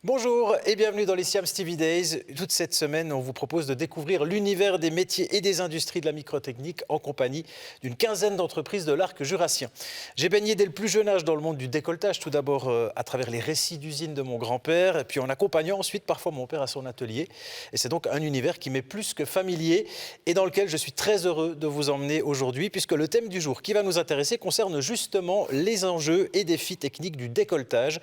Bonjour et bienvenue dans les Siams TV Days. Toute cette semaine, on vous propose de découvrir l'univers des métiers et des industries de la microtechnique en compagnie d'une quinzaine d'entreprises de l'arc jurassien. J'ai baigné dès le plus jeune âge dans le monde du décolletage, tout d'abord à travers les récits d'usines de mon grand-père, puis en accompagnant ensuite parfois mon père à son atelier. Et c'est donc un univers qui m'est plus que familier et dans lequel je suis très heureux de vous emmener aujourd'hui, puisque le thème du jour qui va nous intéresser concerne justement les enjeux et défis techniques du décolletage.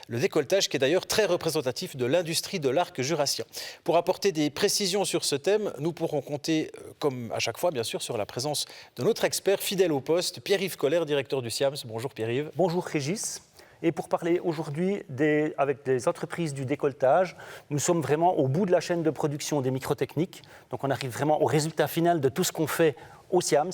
Le décolletage qui est d'ailleurs très représentatif de l'industrie de l'arc jurassien. Pour apporter des précisions sur ce thème, nous pourrons compter, comme à chaque fois bien sûr, sur la présence de notre expert fidèle au poste, Pierre-Yves Koller, directeur du Siams. Bonjour Pierre-Yves. Bonjour Régis. Et pour parler aujourd'hui avec des entreprises du décolletage, nous sommes vraiment au bout de la chaîne de production des microtechniques. Donc on arrive vraiment au résultat final de tout ce qu'on fait au Siams.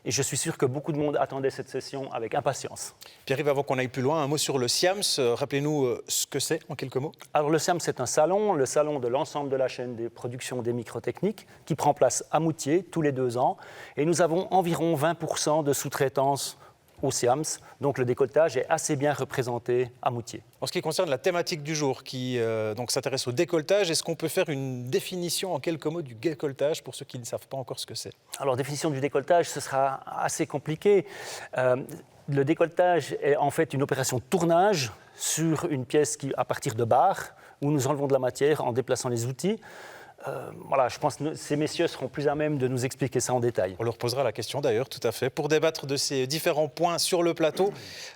Et je suis sûr que beaucoup de monde attendait cette session avec impatience. Pierre-Yves, avant qu'on aille plus loin, un mot sur le Siams. Rappelez-nous ce que c'est en quelques mots. Alors le Siams, c'est un salon, le salon de l'ensemble de la chaîne de production des microtechniques, qui prend place à Moutier tous les 2 ans. Et nous avons environ 20% de sous-traitance au Siams, donc le décolletage est assez bien représenté à Moutier. En ce qui concerne la thématique du jour, qui donc s'intéresse au décolletage, est-ce qu'on peut faire une définition en quelques mots du décolletage pour ceux qui ne savent pas encore ce que c'est? Alors, définition du décolletage, ce sera assez compliqué. Le décolletage est en fait une opération de tournage sur une pièce à partir de barres, où nous enlevons de la matière en déplaçant les outils. Voilà, je pense que ces messieurs seront plus à même de nous expliquer ça en détail. On leur posera la question d'ailleurs, tout à fait. Pour débattre de ces différents points sur le plateau,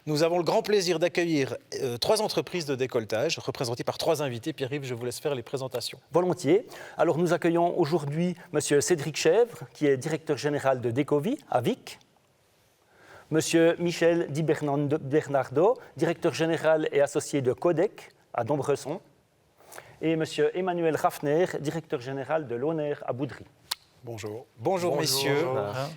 nous avons le grand plaisir d'accueillir 3 entreprises de décolletage, représentées par 3 invités. Pierre-Yves, je vous laisse faire les présentations. Volontiers. Alors nous accueillons aujourd'hui M. Cédric Chèvre, qui est directeur général de Decovi à Vic. M. Michel Di Bernardo, directeur général et associé de Codec à Dombresson. Et M. Emmanuel Raffner, directeur général de Launer à Boudry. Bonjour. Bonjour messieurs.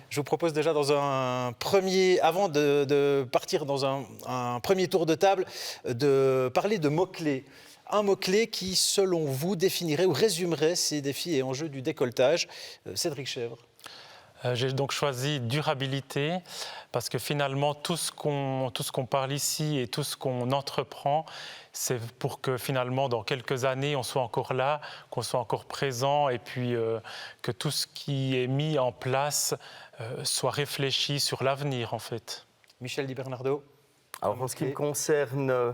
Je vous propose déjà avant de partir dans un premier tour de table, de parler de mots-clés. Un mot-clé qui, selon vous, définirait ou résumerait ces défis et enjeux du décolletage. Cédric Chèvre. J'ai donc choisi durabilité parce que finalement tout ce qu'on parle ici et tout ce qu'on entreprend, c'est pour que finalement dans quelques années on soit encore là, qu'on soit encore présent et puis que tout ce qui est mis en place soit réfléchi sur l'avenir en fait. Michel Di Bernardo. Alors en ce qui me concerne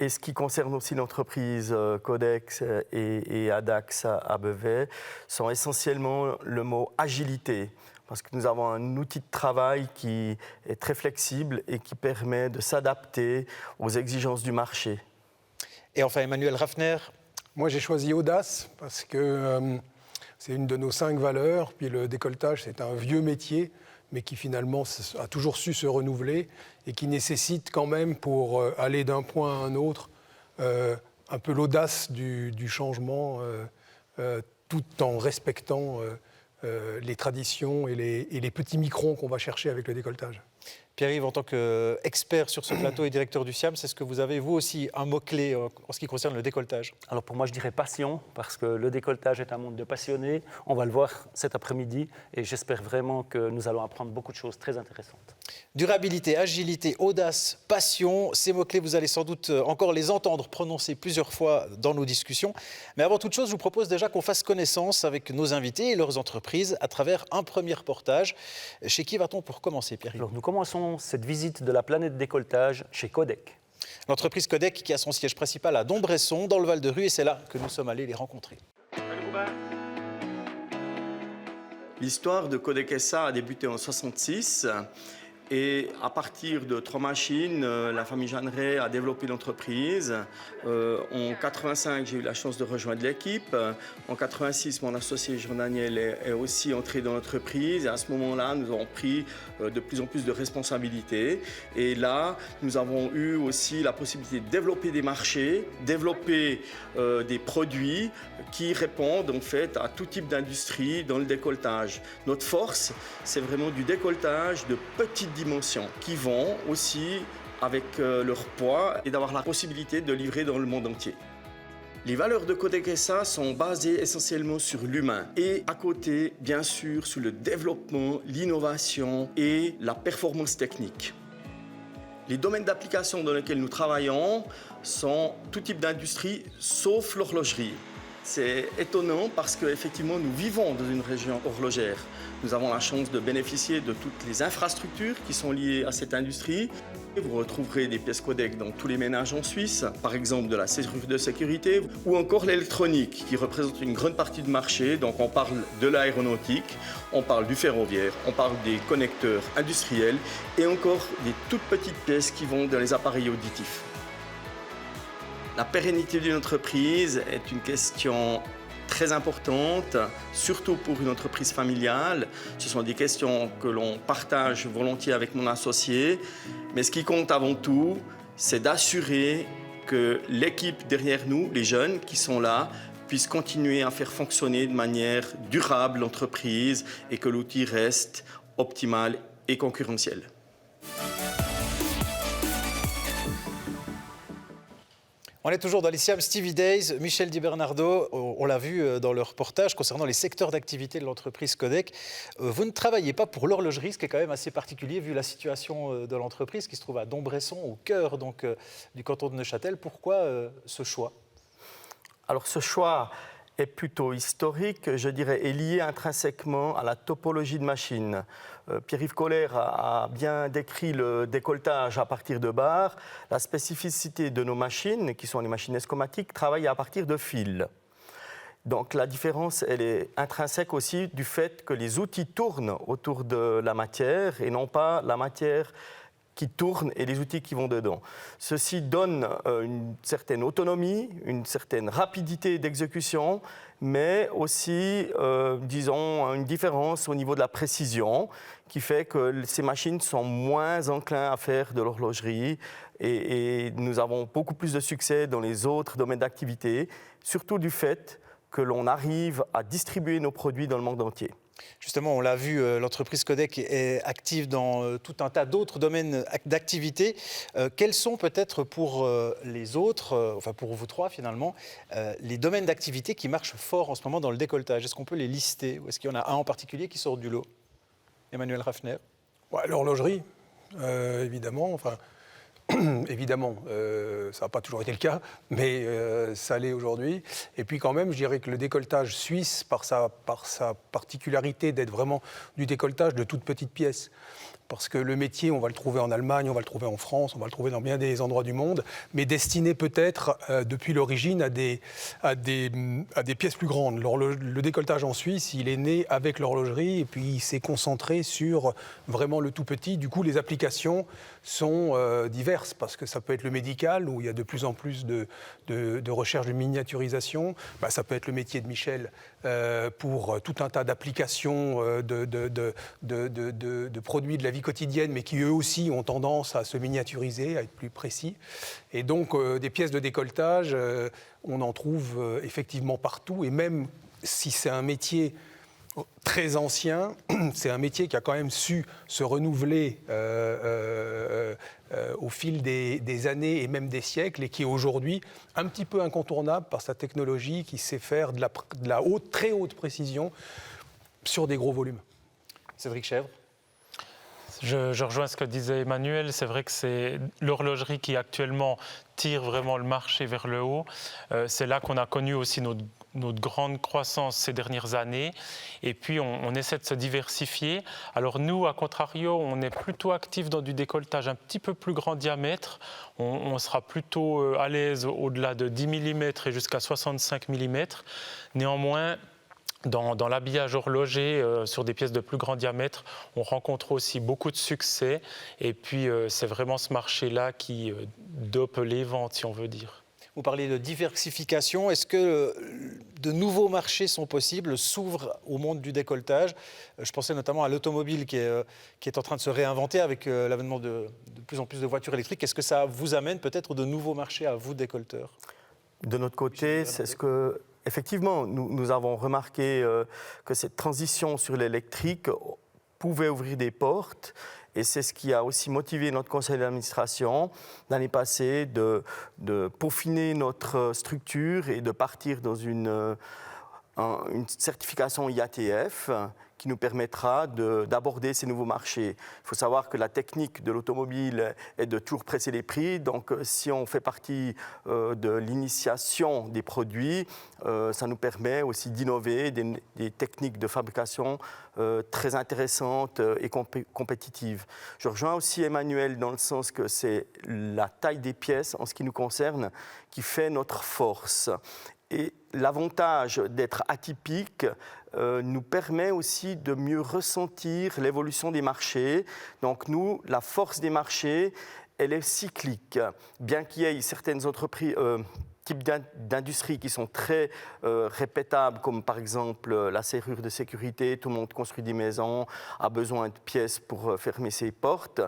et ce qui concerne aussi l'entreprise Codex et Adax à Beauvais, sont essentiellement le mot agilité. Parce que nous avons un outil de travail qui est très flexible et qui permet de s'adapter aux exigences du marché. Et enfin, Emmanuel Raffner. Moi, j'ai choisi audace parce que c'est une de nos 5 valeurs. Puis le décolletage, c'est un vieux métier, mais qui finalement a toujours su se renouveler et qui nécessite quand même, pour aller d'un point à un autre, un peu l'audace du changement, tout en respectant les traditions et les petits microns qu'on va chercher avec le décolletage. Pierre-Yves, en tant qu'expert sur ce plateau et directeur du Siams, est-ce que vous avez, vous aussi, un mot-clé en ce qui concerne le décolletage? Alors pour moi, je dirais passion, parce que le décolletage est un monde de passionnés. On va le voir cet après-midi et j'espère vraiment que nous allons apprendre beaucoup de choses très intéressantes. Durabilité, agilité, audace, passion, ces mots-clés, vous allez sans doute encore les entendre prononcer plusieurs fois dans nos discussions. Mais avant toute chose, je vous propose déjà qu'on fasse connaissance avec nos invités et leurs entreprises à travers un premier reportage. Chez qui va-t-on pour commencer, Pierre-Yves? Alors nous commençons cette visite de la planète décolletage chez Codec. L'entreprise Codec qui a son siège principal à Dombresson, dans le Val-de-Rue, et c'est là que nous sommes allés les rencontrer. L'histoire de Codec SA a débuté en 1966. Et à partir de 3 machines, la famille Jeanneret a développé l'entreprise. En 1985, j'ai eu la chance de rejoindre l'équipe. En 1986, mon associé Jean-Daniel est aussi entré dans l'entreprise. Et à ce moment-là, nous avons pris de plus en plus de responsabilités. Et là, nous avons eu aussi la possibilité de développer des marchés, développer des produits qui répondent en fait à tout type d'industrie dans le décolletage. Notre force, c'est vraiment du décolletage de petites dimensions qui vont aussi avec leur poids et d'avoir la possibilité de livrer dans le monde entier. Les valeurs de Codec SA sont basées essentiellement sur l'humain et à côté, bien sûr, sur le développement, l'innovation et la performance technique. Les domaines d'application dans lesquels nous travaillons sont tout type d'industrie, sauf l'horlogerie. C'est étonnant parce qu'effectivement, nous vivons dans une région horlogère. Nous avons la chance de bénéficier de toutes les infrastructures qui sont liées à cette industrie. Vous retrouverez des pièces codec dans tous les ménages en Suisse, par exemple de la serrure de sécurité, ou encore l'électronique, qui représente une grande partie du marché. Donc on parle de l'aéronautique, on parle du ferroviaire, on parle des connecteurs industriels et encore des toutes petites pièces qui vont dans les appareils auditifs. La pérennité d'une entreprise est une question très importante, surtout pour une entreprise familiale. Ce sont des questions que l'on partage volontiers avec mon associé. Mais ce qui compte avant tout, c'est d'assurer que l'équipe derrière nous, les jeunes qui sont là, puissent continuer à faire fonctionner de manière durable l'entreprise et que l'outil reste optimal et concurrentiel. On est toujours dans les Siam Stevie Days. Michel Di Bernardo, on l'a vu dans le reportage concernant les secteurs d'activité de l'entreprise Codec. Vous ne travaillez pas pour l'horlogerie, ce qui est quand même assez particulier vu la situation de l'entreprise qui se trouve à Dombresson, au cœur donc, du canton de Neuchâtel. Pourquoi ce choix? Alors ce choix est plutôt historique, je dirais, est lié intrinsèquement à la topologie de machine. Pierre-Yves Colère a bien décrit le décolletage à partir de barres. La spécificité de nos machines, qui sont les machines escomatiques, travaillent à partir de fils. Donc la différence, elle est intrinsèque aussi du fait que les outils tournent autour de la matière et non pas la matière qui tourne et les outils qui vont dedans. Ceci donne une certaine autonomie, une certaine rapidité d'exécution, mais aussi, disons, une différence au niveau de la précision qui fait que ces machines sont moins enclins à faire de l'horlogerie et nous avons beaucoup plus de succès dans les autres domaines d'activité, surtout du fait que l'on arrive à distribuer nos produits dans le monde entier. Justement, on l'a vu, l'entreprise Codec est active dans tout un tas d'autres domaines d'activité. Quels sont peut-être pour les autres, enfin pour vous trois finalement, les domaines d'activité qui marchent fort en ce moment dans le décolletage? Est-ce qu'on peut les lister ou est-ce qu'il y en a un en particulier qui sort du lot? Emmanuel Raffner. Ouais, l'horlogerie, évidemment. Enfin, évidemment, ça n'a pas toujours été le cas, mais ça l'est aujourd'hui. Et puis quand même, je dirais que le décolletage suisse, par sa particularité d'être vraiment du décolletage de toutes petites pièces, parce que le métier, on va le trouver en Allemagne, on va le trouver en France, on va le trouver dans bien des endroits du monde, mais destiné peut-être depuis l'origine à des pièces plus grandes. Le décolletage en Suisse, il est né avec l'horlogerie et puis il s'est concentré sur vraiment le tout petit. Du coup, les applications sont diverses parce que ça peut être le médical où il y a de plus en plus de recherche de miniaturisation. Ça peut être le métier de Michel pour tout un tas d'applications de produits de la vie quotidienne, mais qui eux aussi ont tendance à se miniaturiser, à être plus précis. Et donc des pièces de décolletage, on en trouve effectivement partout. Et même si c'est un métier très ancien, c'est un métier qui a quand même su se renouveler au fil des années et même des siècles, et qui est aujourd'hui un petit peu incontournable par sa technologie qui sait faire de la très haute précision sur des gros volumes. Cédric Chèvre. Je rejoins ce que disait Emmanuel. C'est vrai que c'est l'horlogerie qui actuellement tire vraiment le marché vers le haut. C'est là qu'on a connu aussi notre grande croissance ces dernières années. Et puis, on essaie de se diversifier. Alors nous, à contrario, on est plutôt actifs dans du décolletage un petit peu plus grand diamètre. On sera plutôt à l'aise au-delà de 10 mm et jusqu'à 65 mm. Néanmoins, dans l'habillage horloger, sur des pièces de plus grand diamètre, on rencontre aussi beaucoup de succès. Et puis, c'est vraiment ce marché-là qui dope les ventes, si on veut dire. Vous parlez de diversification. Est-ce que de nouveaux marchés sont possibles, s'ouvrent au monde du décolletage? Je pensais notamment à l'automobile qui est en train de se réinventer avec l'avènement de plus en plus de voitures électriques. Est-ce que ça vous amène peut-être de nouveaux marchés à vous, décolleteurs? De notre côté, c'est ce que... Effectivement, nous avons remarqué que cette transition sur l'électrique pouvait ouvrir des portes. Et c'est ce qui a aussi motivé notre conseil d'administration l'année passée de peaufiner notre structure et de partir dans une certification IATF qui nous permettra d'aborder ces nouveaux marchés. Il faut savoir que la technique de l'automobile est de toujours presser les prix. Donc, si on fait partie de l'initiation des produits, ça nous permet aussi d'innover des techniques de fabrication très intéressantes et compétitives. Je rejoins aussi Emmanuel dans le sens que c'est la taille des pièces, en ce qui nous concerne, qui fait notre force. Et l'avantage d'être atypique nous permet aussi de mieux ressentir l'évolution des marchés. Donc nous, la force des marchés, elle est cyclique. Bien qu'il y ait certaines entreprises, types d'industries qui sont très répétables, comme par exemple la serrure de sécurité, tout le monde construit des maisons, a besoin de pièces pour fermer ses portes.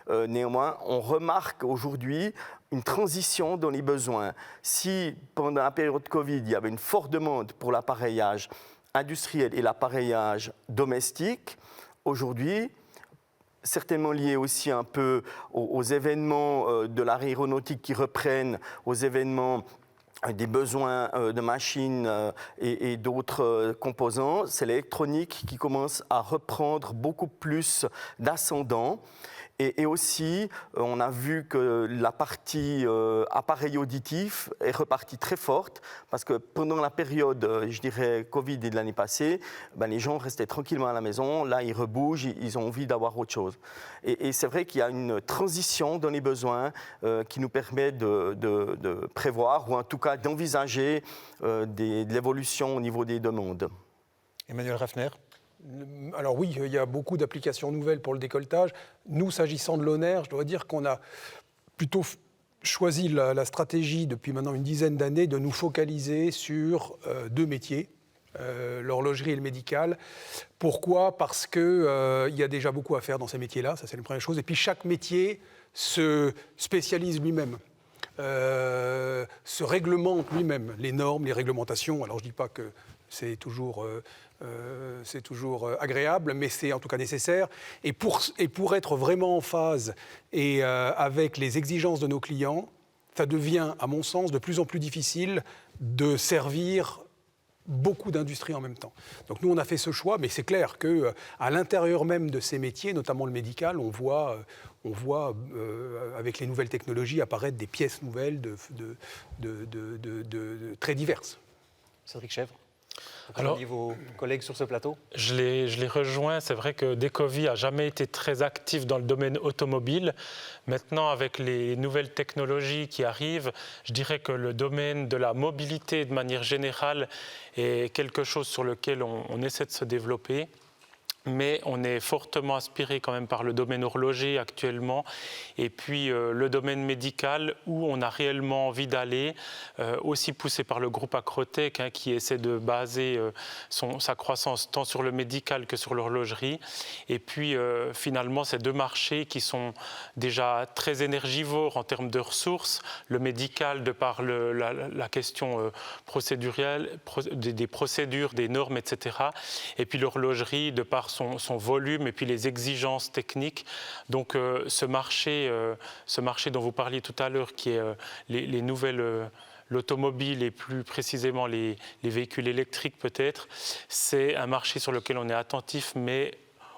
Néanmoins, on remarque aujourd'hui une transition dans les besoins. Si pendant la période Covid, il y avait une forte demande pour l'appareillage industriel et l'appareillage domestique, aujourd'hui, certainement lié aussi un peu aux événements de l'aéronautique qui reprennent, aux événements des besoins de machines et d'autres composants, c'est l'électronique qui commence à reprendre beaucoup plus d'ascendant. Et aussi, on a vu que la partie appareil auditif est repartie très forte parce que pendant la période, je dirais, Covid et de l'année passée, les gens restaient tranquillement à la maison. Là, ils rebougent, ils ont envie d'avoir autre chose. Et c'est vrai qu'il y a une transition dans les besoins qui nous permet de prévoir ou en tout cas d'envisager de l'évolution au niveau des demandes. Emmanuel Raffner. Alors oui, il y a beaucoup d'applications nouvelles pour le décolletage. Nous, s'agissant de l'Oner, je dois dire qu'on a plutôt choisi la stratégie depuis maintenant une dizaine d'années de nous focaliser sur deux métiers, l'horlogerie et le médical. Pourquoi ? Parce qu'il y a déjà beaucoup à faire dans ces métiers-là, ça c'est la première chose. Et puis chaque métier se spécialise lui-même. Se réglemente lui-même, les normes, les réglementations. Alors je ne dis pas que c'est toujours agréable, mais c'est en tout cas nécessaire. Et pour être vraiment en phase et avec les exigences de nos clients, ça devient, à mon sens, de plus en plus difficile de servir beaucoup d'industries en même temps. Donc nous, on a fait ce choix, mais c'est clair qu'à l'intérieur même de ces métiers, notamment le médical, on voit avec les nouvelles technologies apparaître des pièces nouvelles très diverses. Cédric Chèvre. Alors, vos collègues sur ce plateau ? Je les rejoins. C'est vrai que Decovi n'a jamais été très actif dans le domaine automobile. Maintenant, avec les nouvelles technologies qui arrivent, je dirais que le domaine de la mobilité, de manière générale, est quelque chose sur lequel on essaie de se développer. Mais on est fortement inspiré quand même par le domaine horloger actuellement et puis le domaine médical où on a réellement envie d'aller, aussi poussé par le groupe Acrotech qui essaie de baser sa croissance tant sur le médical que sur l'horlogerie. Et puis finalement, ces deux marchés qui sont déjà très énergivores en termes de ressources, le médical de par la question procédurielle, des procédures, des normes, etc. Et puis l'horlogerie de par son volume et puis les exigences techniques. Donc ce marché dont vous parliez tout à l'heure, qui est les nouvelles... l'automobile et plus précisément les véhicules électriques peut-être, c'est un marché sur lequel on est attentif, mais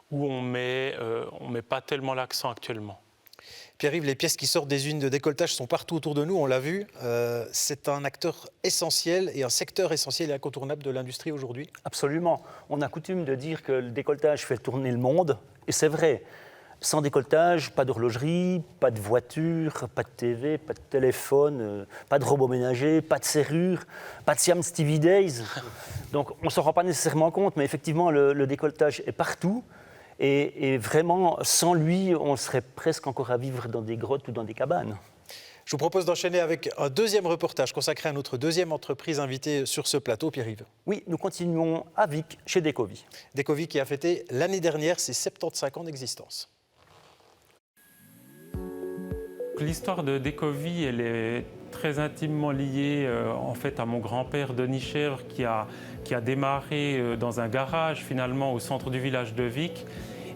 où on met pas tellement l'accent actuellement. Pierre-Yves, les pièces qui sortent des usines de décolletage sont partout autour de nous, on l'a vu. C'est un acteur essentiel et un secteur essentiel et incontournable de l'industrie aujourd'hui. Absolument. On a coutume de dire que le décolletage fait tourner le monde, et c'est vrai. Sans décolletage, pas d'horlogerie, pas de voiture, pas de TV, pas de téléphone, pas de robot ménager, pas de serrure, pas de Siam Stevie Days. Donc on ne s'en rend pas nécessairement compte, mais effectivement le décolletage est partout. Et vraiment, sans lui, on serait presque encore à vivre dans des grottes ou dans des cabanes. Je vous propose d'enchaîner avec un deuxième reportage consacré à notre deuxième entreprise invitée sur ce plateau, Pierre-Yves. Oui, nous continuons à Vic, chez Decovi. Decovi qui a fêté l'année dernière ses 75 ans d'existence. L'histoire de Decovi, elle est très intimement liée en fait à mon grand-père Denis Chèvre qui a démarré dans un garage finalement au centre du village de Vic.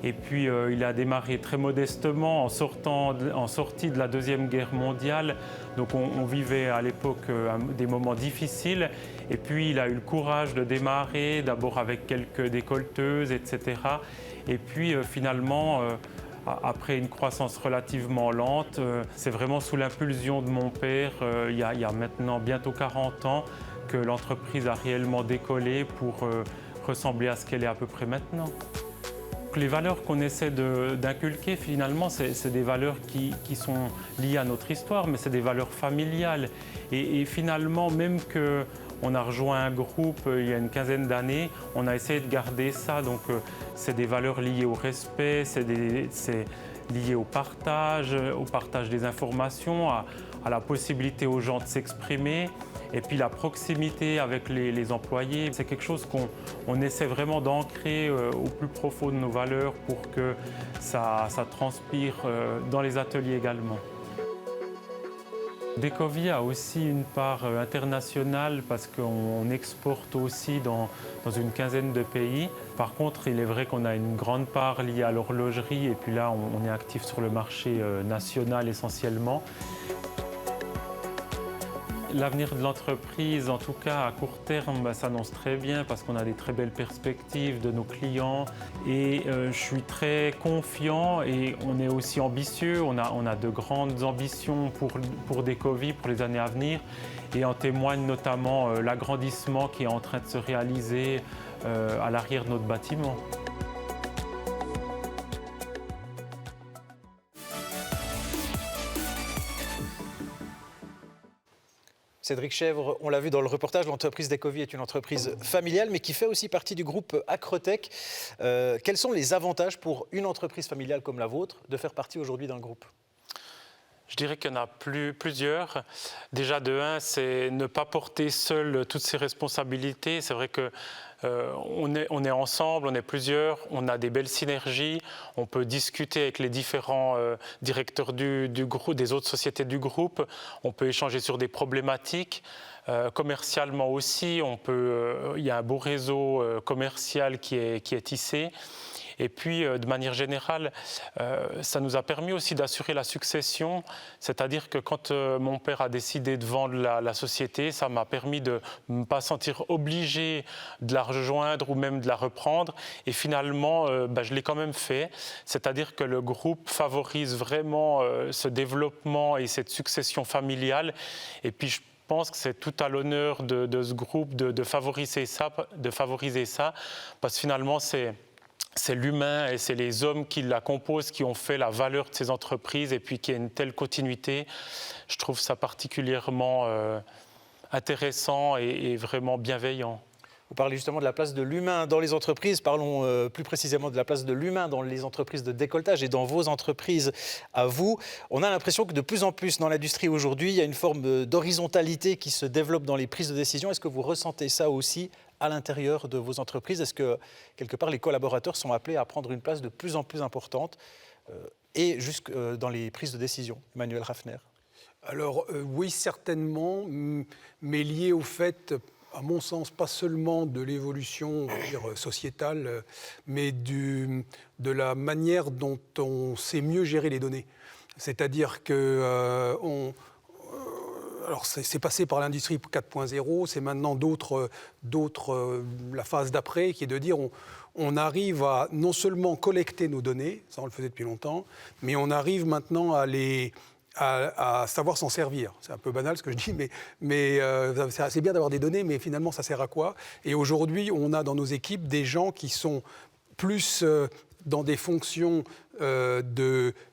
Et puis il a démarré très modestement en sortie de la Deuxième Guerre mondiale. Donc on vivait à l'époque des moments difficiles. Et puis il a eu le courage de démarrer, d'abord avec quelques décolleteuses, etc. Et puis finalement, après une croissance relativement lente, c'est vraiment sous l'impulsion de mon père, il y a maintenant bientôt 40 ans, que l'entreprise a réellement décollé pour ressembler à ce qu'elle est à peu près maintenant. Les valeurs qu'on essaie d'inculquer, finalement, c'est des valeurs qui sont liées à notre histoire, mais c'est des valeurs familiales. Et finalement, même qu'on a rejoint un groupe il y a une quinzaine d'années, on a essayé de garder ça. Donc, c'est des valeurs liées au respect, c'est lié au partage des informations, à la possibilité aux gens de s'exprimer. Et puis la proximité avec les employés, c'est quelque chose qu'on essaie vraiment d'ancrer au plus profond de nos valeurs pour que ça transpire dans les ateliers également. Decovy a aussi une part internationale parce qu'on exporte aussi dans une quinzaine de pays. Par contre, il est vrai qu'on a une grande part liée à l'horlogerie et puis là, on est actif sur le marché national essentiellement. L'avenir de l'entreprise, en tout cas à court terme, s'annonce très bien parce qu'on a des très belles perspectives de nos clients et je suis très confiant et on est aussi ambitieux. On a de grandes ambitions pour Decovy, pour les années à venir et en témoigne notamment l'agrandissement qui est en train de se réaliser à l'arrière de notre bâtiment. Cédric Chèvre, on l'a vu dans le reportage, l'entreprise Decovy est une entreprise familiale, mais qui fait aussi partie du groupe Acrotech. Quels sont les avantages pour une entreprise familiale comme la vôtre de faire partie aujourd'hui d'un groupe ? Je dirais qu'il y en a plusieurs. Déjà, de un, c'est ne pas porter seul toutes ces responsabilités. C'est vrai que on est ensemble, on est plusieurs, on a des belles synergies, on peut discuter avec les différents directeurs du groupe, des autres sociétés du groupe, on peut échanger sur des problématiques. Commercialement aussi, il y a un beau réseau commercial qui est tissé. Et puis, de manière générale, ça nous a permis aussi d'assurer la succession. C'est-à-dire que quand mon père a décidé de vendre la société, ça m'a permis de ne pas sentir obligé de la rejoindre ou même de la reprendre. Et finalement, je l'ai quand même fait. C'est-à-dire que le groupe favorise vraiment ce développement et cette succession familiale. Et puis, je pense que c'est tout à l'honneur de ce groupe de favoriser ça, parce que finalement, c'est l'humain et c'est les hommes qui la composent, qui ont fait la valeur de ces entreprises et puis qu'il y a une telle continuité. Je trouve ça particulièrement intéressant et vraiment bienveillant. Vous parlez justement de la place de l'humain dans les entreprises. Parlons plus précisément de la place de l'humain dans les entreprises de décolletage et dans vos entreprises à vous. On a l'impression que de plus en plus dans l'industrie aujourd'hui, il y a une forme d'horizontalité qui se développe dans les prises de décision. Est-ce que vous ressentez ça aussi à l'intérieur de vos entreprises? Est-ce que, quelque part, les collaborateurs sont appelés à prendre une place de plus en plus importante et jusque dans les prises de décision? Emmanuel Raffner. Alors, oui, certainement, mais lié au fait, à mon sens, pas seulement de l'évolution on va dire, sociétale, mais de la manière dont on sait mieux gérer les données. C'est-à-dire que alors c'est passé par l'industrie 4.0, c'est maintenant la phase d'après qui est de dire on arrive à non seulement collecter nos données, ça on le faisait depuis longtemps, mais on arrive maintenant à savoir s'en servir. C'est un peu banal ce que je dis, mais c'est bien d'avoir des données, mais finalement ça sert à quoi? Et aujourd'hui, on a dans nos équipes des gens qui sont plus dans des fonctions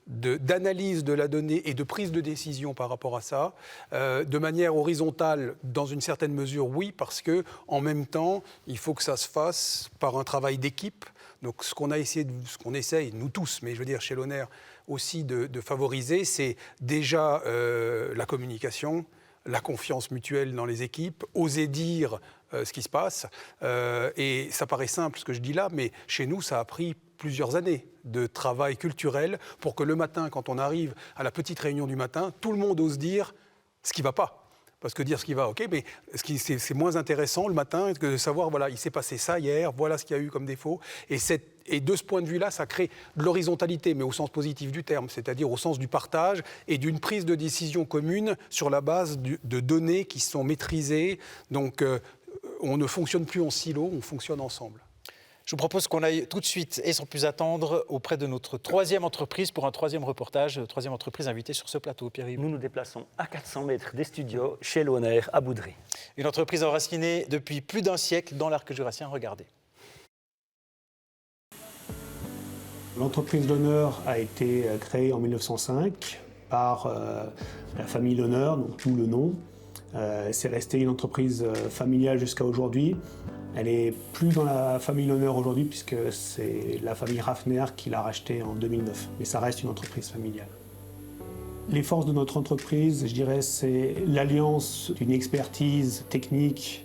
d'analyse de la donnée et de prise de décision par rapport à ça, de manière horizontale, dans une certaine mesure, oui, parce que en même temps, il faut que ça se fasse par un travail d'équipe. Donc, ce qu'on essaye, nous tous, mais je veux dire chez Loner aussi de favoriser, c'est déjà la communication, la confiance mutuelle dans les équipes, oser dire ce qui se passe. Et ça paraît simple ce que je dis là, mais chez nous, ça a pris plusieurs années de travail culturel pour que le matin, quand on arrive à la petite réunion du matin, tout le monde ose dire ce qui ne va pas. Parce que dire ce qui va, ok, mais c'est moins intéressant le matin que de savoir, voilà, il s'est passé ça hier, voilà ce qu'il y a eu comme défaut. Et de ce point de vue-là, ça crée de l'horizontalité, mais au sens positif du terme, c'est-à-dire au sens du partage et d'une prise de décision commune sur la base de données qui sont maîtrisées. Donc, on ne fonctionne plus en silo, on fonctionne ensemble. Je vous propose qu'on aille tout de suite et sans plus attendre auprès de notre troisième entreprise pour un troisième reportage, troisième entreprise invitée sur ce plateau, Pierre-Yves. Nous nous déplaçons à 400 mètres des studios chez Lohner à Boudry. Une entreprise enracinée depuis plus d'un siècle dans l'arc jurassien, regardez. L'entreprise Lohner a été créée en 1905 par la famille Lohner, donc d'où le nom. C'est resté une entreprise familiale jusqu'à aujourd'hui. Elle n'est plus dans la famille Lohner aujourd'hui puisque c'est la famille Raffner qui l'a rachetée en 2009. Mais ça reste une entreprise familiale. Les forces de notre entreprise, je dirais, c'est l'alliance d'une expertise technique,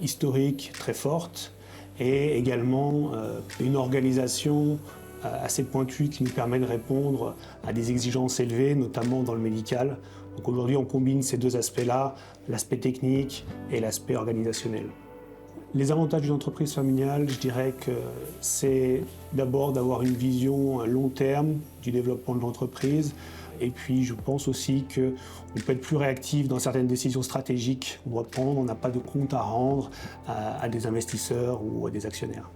historique très forte et également une organisation assez pointue qui nous permet de répondre à des exigences élevées, notamment dans le médical. Donc aujourd'hui, on combine ces deux aspects-là, l'aspect technique et l'aspect organisationnel. Les avantages d'une entreprise familiale, je dirais que c'est d'abord d'avoir une vision à long terme du développement de l'entreprise. Et puis je pense aussi qu'on peut être plus réactif dans certaines décisions stratégiques qu'on doit prendre. On n'a pas de compte à rendre à des investisseurs ou à des actionnaires.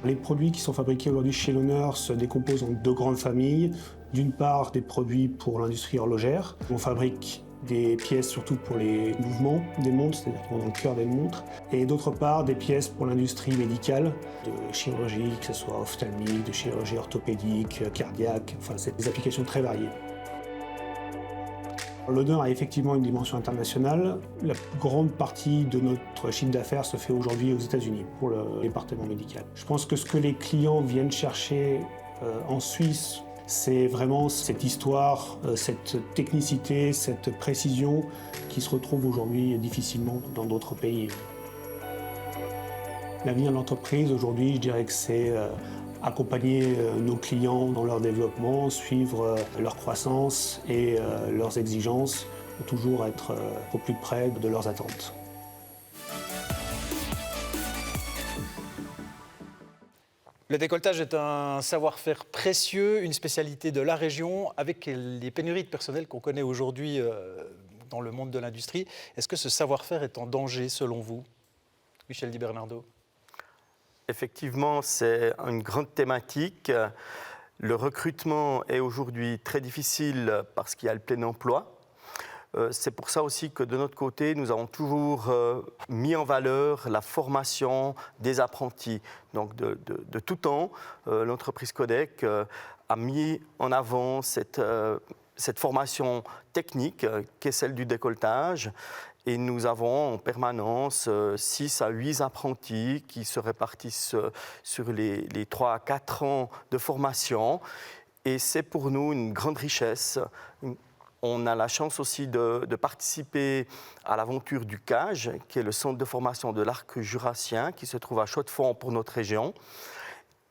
Les produits qui sont fabriqués aujourd'hui chez Lohner se décomposent en deux grandes familles. D'une part, des produits pour l'industrie horlogère. On fabrique des pièces surtout pour les mouvements des montres, c'est-à-dire dans le cœur des montres. Et d'autre part, des pièces pour l'industrie médicale, de chirurgie, que ce soit ophtalmique, de chirurgie orthopédique, cardiaque, enfin c'est des applications très variées. Lohner a effectivement une dimension internationale. La grande partie de notre chiffre d'affaires se fait aujourd'hui aux États-Unis pour le département médical. Je pense que ce que les clients viennent chercher en Suisse, c'est vraiment cette histoire, cette technicité, cette précision qui se retrouve aujourd'hui difficilement dans d'autres pays. L'avenir de l'entreprise aujourd'hui, je dirais que c'est accompagner nos clients dans leur développement, suivre leur croissance et leurs exigences pour toujours être au plus près de leurs attentes. Le décolletage est un savoir-faire précieux, une spécialité de la région. Avec les pénuries de personnel qu'on connaît aujourd'hui dans le monde de l'industrie, est-ce que ce savoir-faire est en danger selon vous, Michel Di Bernardo? Effectivement, c'est une grande thématique. Le recrutement est aujourd'hui très difficile parce qu'il y a le plein emploi. C'est pour ça aussi que de notre côté, nous avons toujours mis en valeur la formation des apprentis. Donc de tout temps, l'entreprise Codec a mis en avant cette formation technique qui est celle du décolletage. Et nous avons en permanence 6 à 8 apprentis qui se répartissent sur les 3 à 4 ans de formation. Et c'est pour nous une grande richesse. On a la chance aussi de participer à l'aventure du CAGE, qui est le centre de formation de l'arc jurassien, qui se trouve à Chaux-de-Fonds pour notre région.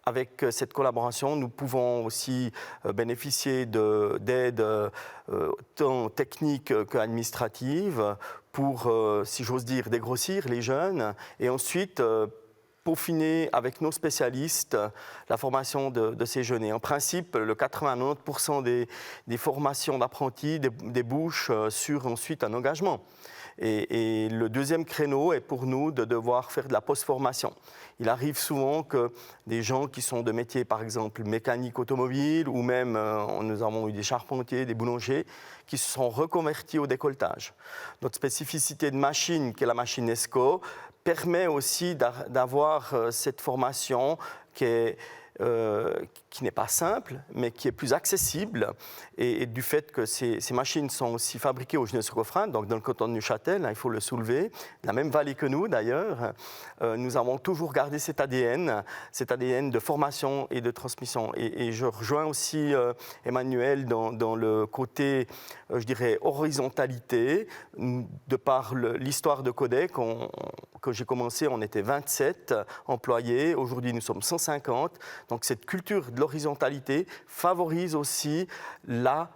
Avec cette collaboration, nous pouvons aussi bénéficier d'aides tant techniques qu'administratives pour, si j'ose dire, dégrossir les jeunes et ensuite peaufiner avec nos spécialistes la formation de ces jeunes. Et en principe, le 80-90% des formations d'apprentis débouchent sur ensuite un engagement. Et le deuxième créneau est pour nous de devoir faire de la post-formation. Il arrive souvent que des gens qui sont de métiers, par exemple, mécanique automobile, ou même, nous avons eu des charpentiers, des boulangers, qui se sont reconvertis au décolletage. Notre spécificité de machine, qui est la machine ESCO, permet aussi d'avoir cette formation qui n'est pas simple, mais qui est plus accessible. Et du fait que ces machines sont aussi fabriquées au Genève-sur-Coffrin, donc dans le canton de Neuchâtel, il faut le soulever, la même vallée que nous d'ailleurs, nous avons toujours gardé cet ADN de formation et de transmission. Et je rejoins aussi Emmanuel dans le côté, je dirais, horizontalité, de par l'histoire de Codec. Quand j'ai commencé, on était 27 employés, aujourd'hui nous sommes 150, donc cette culture de l'horizontalité favorise aussi la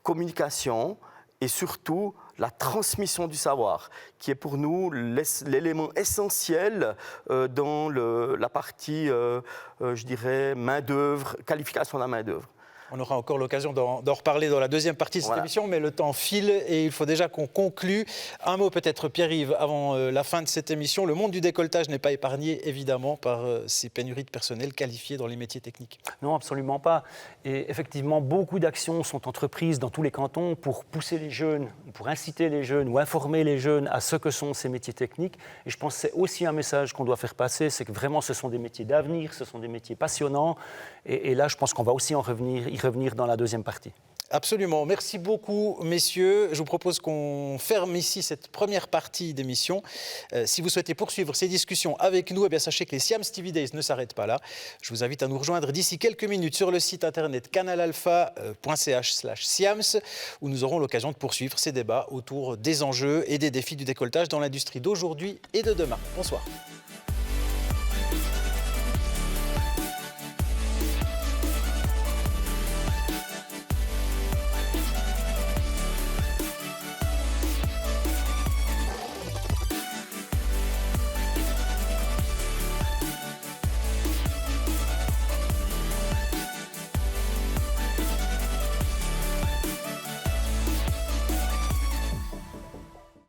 communication et surtout la transmission du savoir, qui est pour nous l'élément essentiel dans la partie, je dirais, main-d'œuvre, qualification de la main-d'œuvre. On aura encore l'occasion d'en reparler dans la deuxième partie de cette émission, mais le temps file et il faut déjà qu'on conclue. Un mot peut-être, Pierre-Yves, avant la fin de cette émission. Le monde du décolletage n'est pas épargné, évidemment, par ces pénuries de personnel qualifié dans les métiers techniques. Non, absolument pas. Et effectivement, beaucoup d'actions sont entreprises dans tous les cantons pour pousser les jeunes, pour inciter les jeunes ou informer les jeunes à ce que sont ces métiers techniques. Et je pense que c'est aussi un message qu'on doit faire passer, c'est que vraiment ce sont des métiers d'avenir, ce sont des métiers passionnants. Et là, je pense qu'on va aussi y revenir dans la deuxième partie. Absolument. Merci beaucoup, messieurs. Je vous propose qu'on ferme ici cette première partie d'émission. Si vous souhaitez poursuivre ces discussions avec nous, eh bien, sachez que les Siams TV Days ne s'arrêtent pas là. Je vous invite à nous rejoindre d'ici quelques minutes sur le site internet canalalpha.ch/Siams, où nous aurons l'occasion de poursuivre ces débats autour des enjeux et des défis du décolletage dans l'industrie d'aujourd'hui et de demain. Bonsoir.